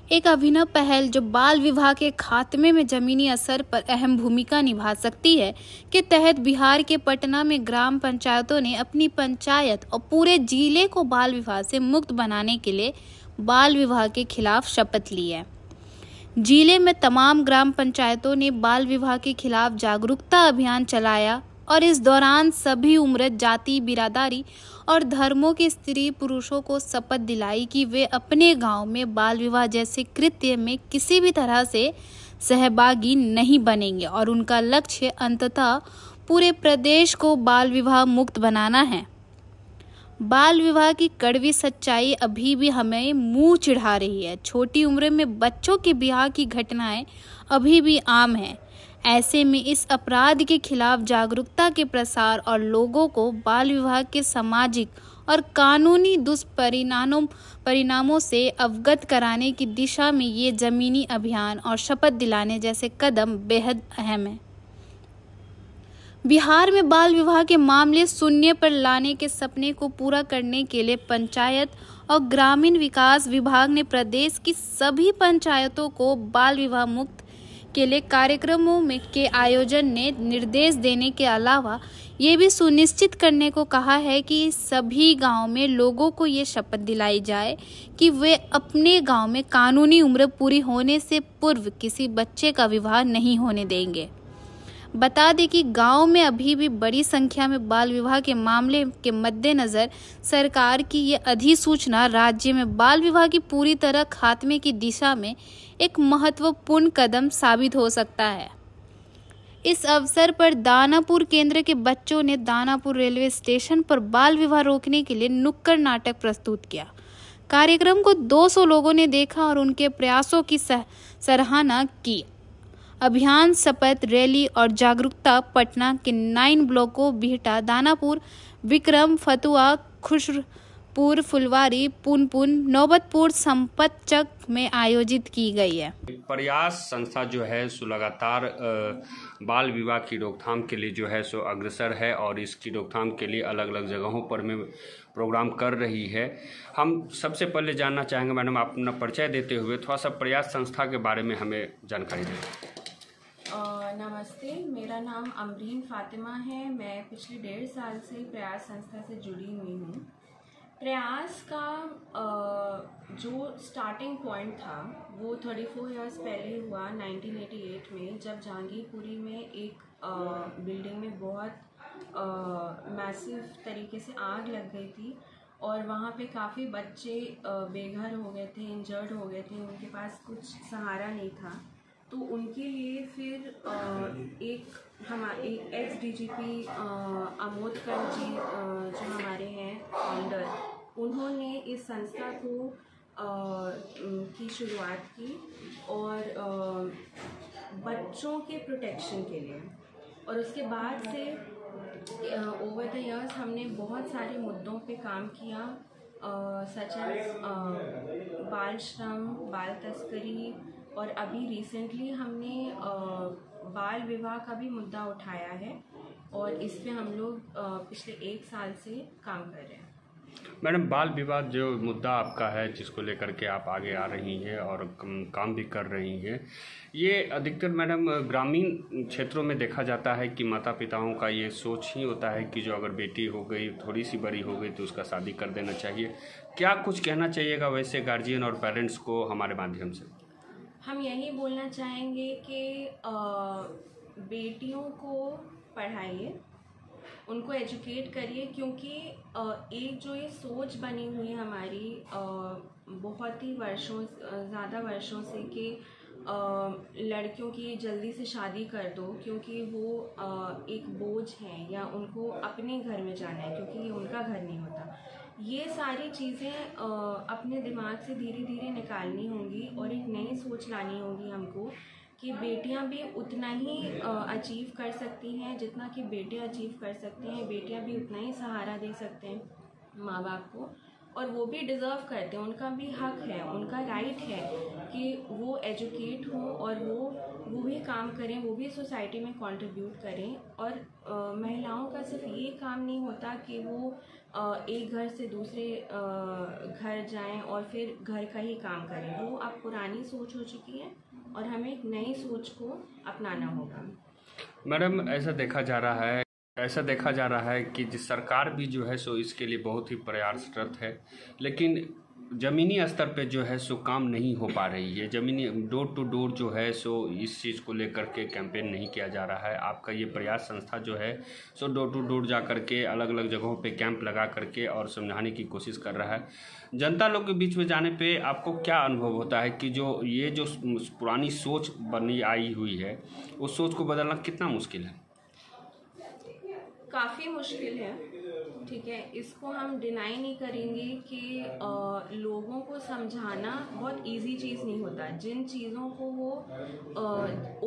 एक अभिनव पहल जो बाल विवाह के खात्मे में जमीनी असर पर अहम भूमिका निभा सकती है के तहत बिहार के पटना में ग्राम पंचायतों ने अपनी पंचायत और पूरे जिले को बाल विवाह से मुक्त बनाने के लिए बाल विवाह के खिलाफ शपथ ली है। जिले में तमाम ग्राम पंचायतों ने बाल विवाह के खिलाफ जागरूकता अभियान चलाया और इस दौरान सभी उम्र, जाति, बिरादरी और धर्मों के स्त्री पुरुषों को शपथ दिलाई कि वे अपने गांव में बाल विवाह जैसे कृत्य में किसी भी तरह से सहभागी नहीं बनेंगे और उनका लक्ष्य अंततः पूरे प्रदेश को बाल विवाह मुक्त बनाना है। बाल विवाह की कड़वी सच्चाई अभी भी हमें मुंह चिढ़ा रही है। छोटी उम्र में बच्चों के ब्याह की घटनाएं अभी भी आम हैं। ऐसे में इस अपराध के खिलाफ जागरूकता के प्रसार और लोगों को बाल विवाह के सामाजिक और कानूनी दुष्परिणामों से अवगत कराने की दिशा में ये जमीनी अभियान और शपथ दिलाने जैसे कदम बेहद अहम है। बिहार में बाल विवाह के मामले शून्य पर लाने के सपने को पूरा करने के लिए पंचायत और ग्रामीण विकास विभाग ने प्रदेश की सभी पंचायतों को बाल विवाह मुक्त के लिए कार्यक्रमों में के आयोजन ने निर्देश देने के अलावा ये भी सुनिश्चित करने को कहा है कि सभी गांव में लोगों को ये शपथ दिलाई जाए कि वे अपने गांव में कानूनी उम्र पूरी होने से पूर्व किसी बच्चे का विवाह नहीं होने देंगे। बता दें कि गांव में अभी भी बड़ी संख्या में बाल विवाह के मामले के मद्देनजर सरकार की ये अधिसूचना राज्य में बाल विवाह की पूरी तरह खात्मे की दिशा में एक महत्वपूर्ण कदम साबित हो सकता है। इस अवसर पर दानापुर केंद्र के बच्चों ने दानापुर रेलवे स्टेशन पर बाल विवाह रोकने के लिए नुक्कड़ नाटक प्रस्तुत किया। कार्यक्रम को 200 लोगों ने देखा और उनके प्रयासों की सराहना की। अभियान, शपथ रैली और जागरूकता पटना के 9 ब्लॉकों बिहटा, दानापुर, विक्रम, फतुहा, खुशरपुर, फुलवारी, पुनपुन, नौबतपुर, संपतचक में आयोजित की गई है। प्रयास संस्था जो है सो लगातार बाल विवाह की रोकथाम के लिए जो है सो अग्रसर है और इसकी रोकथाम के लिए अलग अलग जगहों पर में प्रोग्राम कर रही है। हम सबसे पहले जानना चाहेंगे मैडम, आप अपना परिचय देते हुए थोड़ा सा प्रयास संस्था के बारे में हमें जानकारी दें। नमस्ते, मेरा नाम अमरीन फातिमा है। मैं पिछले 1.5 साल से प्रयास संस्था से जुड़ी हुई हूँ। प्रयास का जो स्टार्टिंग पॉइंट था वो 34 इयर्स पहले हुआ 1988 में, जब जहांगीरपुरी में एक बिल्डिंग में बहुत मैसिव तरीके से आग लग गई थी और वहाँ पे काफ़ी बच्चे बेघर हो गए थे, इंजर्ड हो गए थे, उनके पास कुछ सहारा नहीं था। तो उनके लिए फिर एक एक्स डीजीपी अमोदकर जी जो हमारे हैं फाउंडर, उन्होंने इस संस्था को की शुरुआत की और बच्चों के प्रोटेक्शन के लिए। और उसके बाद से ओवर द इयर्स हमने बहुत सारे मुद्दों पे काम किया, सच एज बाल श्रम, बाल तस्करी, और अभी रिसेंटली हमने बाल विवाह का भी मुद्दा उठाया है और इस पे हम लोग पिछले 1 साल से काम कर रहे हैं। मैडम, बाल विवाह जो मुद्दा आपका है जिसको लेकर के आप आगे आ रही हैं और काम भी कर रही हैं, ये अधिकतर मैडम ग्रामीण क्षेत्रों में देखा जाता है कि माता पिताओं का ये सोच ही होता है कि जो अगर बेटी हो गई, थोड़ी सी बड़ी हो गई तो उसका शादी कर देना चाहिए। क्या कुछ कहना चाहिएगा वैसे गार्जियन और पेरेंट्स को हमारे माध्यम से? हम यही बोलना चाहेंगे कि बेटियों को पढ़ाइए, उनको एजुकेट करिए, क्योंकि एक जो ये सोच बनी हुई है हमारी बहुत ही ज़्यादा वर्षों से कि लड़कियों की जल्दी से शादी कर दो क्योंकि वो एक बोझ है या उनको अपने घर में जाना है क्योंकि ये उनका घर नहीं होता। ये सारी चीज़ें अपने दिमाग से धीरे धीरे निकालनी होंगी और एक नई सोच लानी होगी हमको कि बेटियां भी उतना ही अचीव कर सकती हैं जितना कि बेटे अचीव कर सकते हैं। बेटियां भी उतना ही सहारा दे सकते हैं माँ बाप को। और वो भी डिज़र्व करते हैं, उनका भी हक है, उनका राइट है कि वो एजुकेट हों और वो भी काम करें, वो भी सोसाइटी में कंट्रीब्यूट करें। और महिलाओं का सिर्फ ये काम नहीं होता कि वो एक घर से दूसरे घर जाएं और फिर घर का ही काम करें। वो अब पुरानी सोच हो चुकी है और हमें एक नई सोच को अपनाना होगा। मैडम, ऐसा देखा जा रहा है कि जिस सरकार भी जो है सो इसके लिए बहुत ही प्रयासरत है, लेकिन ज़मीनी स्तर पे जो है सो काम नहीं हो पा रही है। ज़मीनी डोर टू डोर जो है सो इस चीज़ को लेकर के कैंपेन नहीं किया जा रहा है। आपका ये प्रयास संस्था जो है सो डोर टू डोर जा कर के अलग अलग जगहों पे कैंप लगा करके और समझाने की कोशिश कर रहा है। जनता लोग के बीच में जाने पे आपको क्या अनुभव होता है कि जो पुरानी सोच बनी आई हुई है, उस सोच को बदलना कितना मुश्किल है? काफ़ी मुश्किल है, ठीक है। इसको हम डिनाई नहीं करेंगे कि लोगों को समझाना बहुत इजी चीज़ नहीं होता। जिन चीज़ों को वो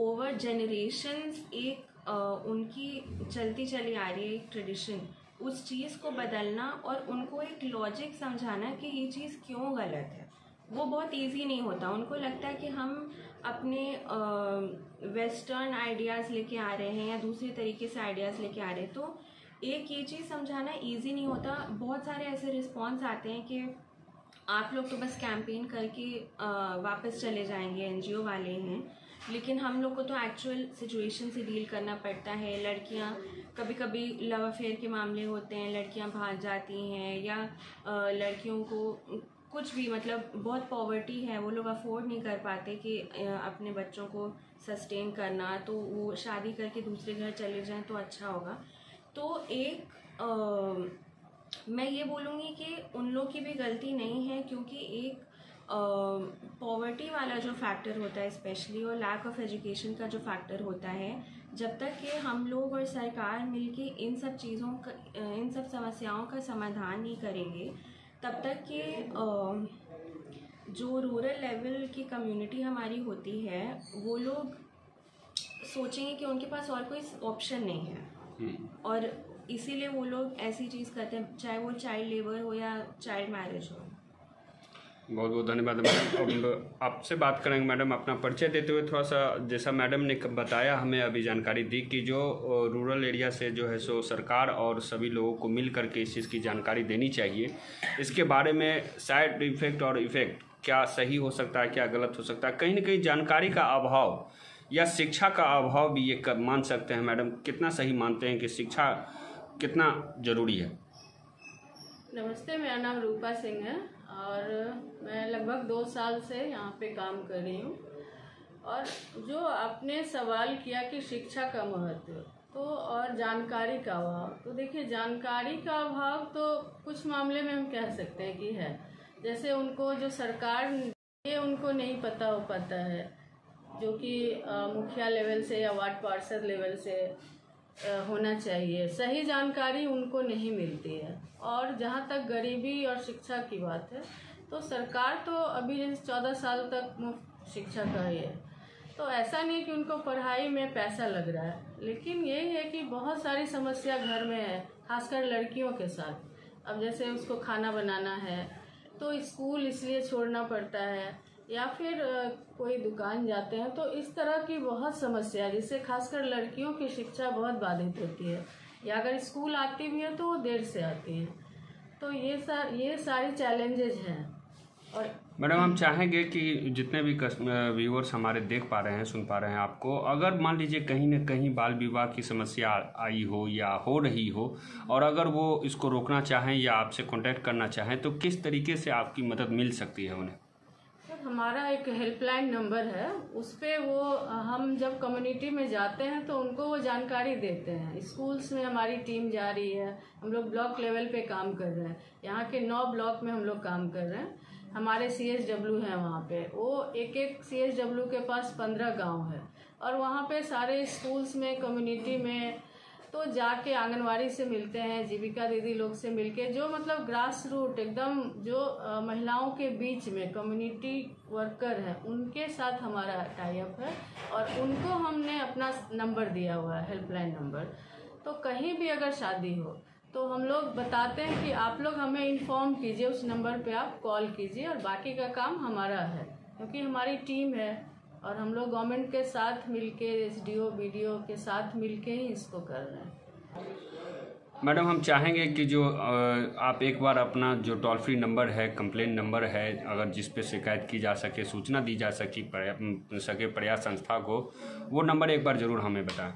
ओवर जनरेशन्स एक उनकी चलती चली आ रही है एक ट्रेडिशन, उस चीज़ को बदलना और उनको एक लॉजिक समझाना कि ये चीज़ क्यों गलत है, वो बहुत इजी नहीं होता। उनको लगता है कि हम अपने वेस्टर्न आइडियाज़ लेके आ रहे हैं या दूसरे तरीके से आइडियाज़ लेके आ रहे हैं। तो एक ये चीज़ समझाना इजी नहीं होता। बहुत सारे ऐसे रिस्पॉन्स आते हैं कि आप लोग तो बस कैंपेन करके वापस चले जाएंगे, एनजीओ वाले हैं, लेकिन हम लोग को तो एक्चुअल सिचुएशन से डील करना पड़ता है। लड़कियां, कभी कभी लव अफेयर के मामले होते हैं, लड़कियां भाग जाती हैं, या लड़कियों को कुछ भी मतलब बहुत पॉवर्टी है, वो लोग अफोर्ड नहीं कर पाते कि अपने बच्चों को सस्टेन करना, तो वो शादी करके दूसरे घर चले जाएं तो अच्छा होगा। तो एक मैं ये बोलूँगी कि उन लोग की भी गलती नहीं है, क्योंकि एक पॉवर्टी वाला जो फैक्टर होता है स्पेशली, और लैक ऑफ एजुकेशन का जो फैक्टर होता है, जब तक कि हम लोग और सरकार मिलके इन सब चीज़ों का, इन सब समस्याओं का समाधान नहीं करेंगे, तब तक कि जो रूरल लेवल की कम्युनिटी हमारी होती है, वो लोग सोचेंगे कि उनके पास और कोई ऑप्शन नहीं है, और इसीलिए वो लोग ऐसी चीज़ करते हैं, चाहे वो चाइल्ड लेबर हो या चाइल्ड मैरिज हो। बहुत बहुत धन्यवाद मैडम। अब आपसे बात करेंगे मैडम, अपना परिचय देते हुए थोड़ा सा, जैसा मैडम ने बताया हमें अभी जानकारी दी कि जो रूरल एरिया से जो है सो सरकार और सभी लोगों को मिल करके इस चीज़ की जानकारी देनी चाहिए। इसके बारे में साइड इफ़ेक्ट और इफ़ेक्ट क्या सही हो सकता है, क्या गलत हो सकता है, कहीं ना कहीं जानकारी का अभाव या शिक्षा का अभाव भी ये मान सकते हैं। मैडम, कितना सही मानते हैं कि शिक्षा कितना ज़रूरी है? नमस्ते, मेरा नाम रूपा सिंह है और मैं लगभग 2 साल से यहाँ पे काम कर रही हूँ। और जो आपने सवाल किया कि शिक्षा का महत्व तो और जानकारी का अभाव, तो देखिए जानकारी का अभाव तो कुछ मामले में हम कह सकते हैं कि है। जैसे उनको जो सरकार, ये उनको नहीं पता हो पाता है, जो कि मुखिया लेवल से या वार्ड पार्षद लेवल से होना चाहिए। सही जानकारी उनको नहीं मिलती है। और जहाँ तक गरीबी और शिक्षा की बात है, तो सरकार तो अभी जैसे 14 साल तक मुफ्त शिक्षा का ही है, तो ऐसा नहीं कि उनको पढ़ाई में पैसा लग रहा है, लेकिन यही है कि बहुत सारी समस्या घर में है, खासकर लड़कियों के साथ। अब जैसे उसको खाना बनाना है तो स्कूल इसलिए छोड़ना पड़ता है, या फिर कोई दुकान जाते हैं, तो इस तरह की बहुत समस्या है जिससे खासकर लड़कियों की शिक्षा बहुत बाधित होती है, या अगर स्कूल आती भी है तो वो देर से आती हैं। तो ये सारी चैलेंजेज हैं। और मैडम, हम चाहेंगे कि जितने भी व्यूअर्स हमारे देख पा रहे हैं, सुन पा रहे हैं आपको, अगर मान लीजिए कहीं न कहीं बाल विवाह की समस्या आई हो या हो रही हो, और अगर वो इसको रोकना चाहें या आपसे कांटेक्ट करना चाहें, तो किस तरीके से आपकी मदद मिल सकती है उन्हें? हमारा एक हेल्पलाइन नंबर है, उस पर वो हम जब कम्युनिटी में जाते हैं तो उनको वो जानकारी देते हैं। स्कूल्स में हमारी टीम जा रही है, हम लोग ब्लॉक लेवल पे काम कर रहे हैं, यहाँ के 9 ब्लॉक में हम लोग काम कर रहे हैं। हमारे CSW हैं वहाँ पे, वो एक CSW के पास 15 गांव है, और वहाँ पे सारे स्कूल्स में, कम्युनिटी में तो जाके आंगनवाड़ी से मिलते हैं, जीविका दीदी लोग से मिलके, जो मतलब ग्रास रूट एकदम जो महिलाओं के बीच में कम्युनिटी वर्कर हैं, उनके साथ हमारा टाई अप है, और उनको हमने अपना नंबर दिया हुआ है, हेल्पलाइन नंबर। तो कहीं भी अगर शादी हो तो तो हम लोग बताते हैं कि आप लोग हमें इन्फॉर्म कीजिए, उस नंबर पे आप कॉल कीजिए और बाकी का काम हमारा है, क्योंकि हमारी टीम है और हम लोग गवर्नमेंट के साथ मिलके, एसडीओ बीडीओ के साथ मिलके ही इसको कर रहे हैं। मैडम, हम चाहेंगे कि जो आप एक बार अपना जो टोल फ्री नंबर है, कंप्लेंट नंबर है, अगर जिस पे शिकायत की जा सके, सूचना दी जा सके प्रयास संस्था को, वो नंबर एक बार ज़रूर हमें बताएं।